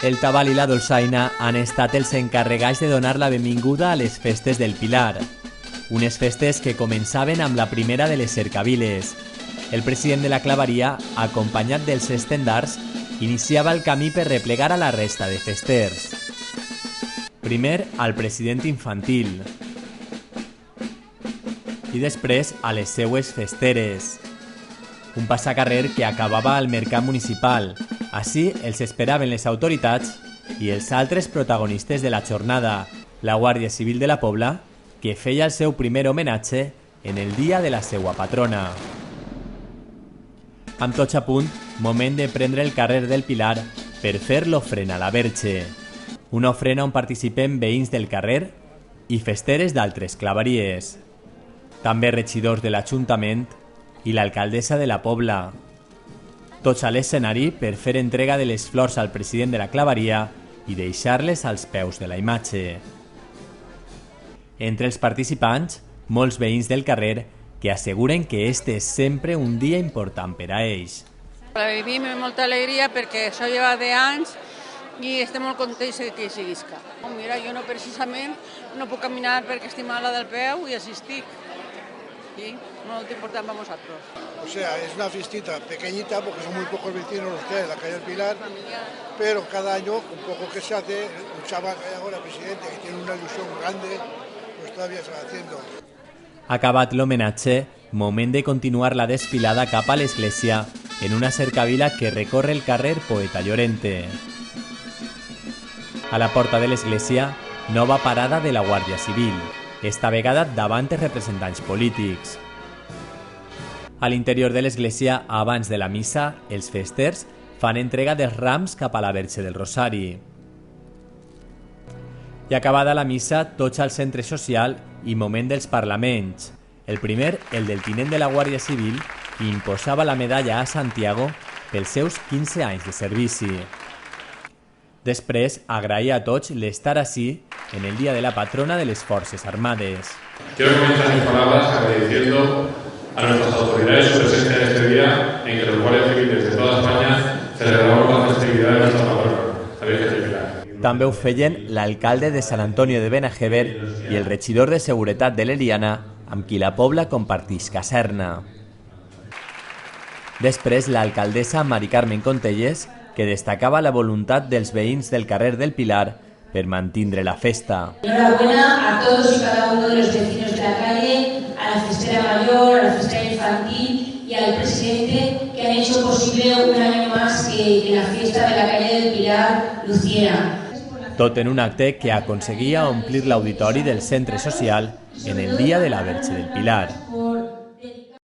El Tabal i la Dolçaina han estat els encarregats de donar la benvinguda a les festes del Pilar. Unes festes que començaven amb la primera de les cercaviles. El president de la claveria, acompanyat dels estendards, iniciava el camí per replegar a la resta de festers. Primer al president infantil i després a les seues festeres. Un passacarrer que acabava al mercat municipal. Així els esperaven les autoritats i els altres protagonistes de la jornada, la Guàrdia Civil de la Pobla, que feia el seu primer homenatge en el dia de la seua patrona. Amb tots a punt, moment de prendre el carrer del Pilar per fer l'ofrena a la Verge. Una ofrena on participen veïns del carrer i festeres d'altres claveries. També regidors de l'Ajuntament i l'alcaldessa de la Pobla. Tots a l'escenari per fer entrega de les flors al president de la claveria i deixar-les als peus de la imatge. Entre els participants, molts veïns del carrer que asseguren que este és sempre un dia important per a ells. La vivim amb molta alegria perquè això lleva d'anys i estem molt contents que hi siguisca. Mira, jo no precisament no puc caminar perquè estic mala del peu i assistic. Sí, muy importante para nosotros. O sea, es una fiestita pequeñita porque son muy pocos vecinos los que hay en la calle del Pilar, pero cada año, un poco que se hace, un chaval que hay ahora presidente que tiene una ilusión grande, pues todavía se va haciendo. Acabat l'homenatge, moment de continuar la desfilada cap a l'església en una cercavila que recorre el carrer Poeta Llorente. A la porta de l'església, nova parada de la Guàrdia Civil, esta vegada davant els representants polítics. A l'interior de l'església, abans de la missa, els festers fan entrega dels rams cap a la Verge del Rosari. I acabada la missa, tots al centre social i moment dels parlaments. El primer, el del tinent de la Guàrdia Civil, que imposava la medalla a Santiago pels seus 15 anys de servici. Després, agrair a tots l'estar així en el Día de la Patrona de las Fuerzas Armadas. Quiero comenzar mis palabras agradeciendo a nuestras autoridades su presencia en este día en que los guardias civiles de toda España celebramos la festividad de nuestra patrona, la Virgen del Pilar. També ho feien l'alcalde de Sant Antonio de Benajever i el regidor de Seguretat de l'Eliana, amb qui la Pobla comparteix caserna. Després, l'alcaldessa Mari Carmen Contelles, que destacava la voluntat dels veïns del carrer del Pilar per mantindre la festa. Enhorabuena a todos y cada uno de los vecinos de la calle, a la festera mayor, a la festera infantil y al presidente que han hecho posible un año más que la fiesta de la calle del Pilar luciera. Tot en un acte que aconseguia omplir l'auditori del centre social en el dia de la Verge del Pilar.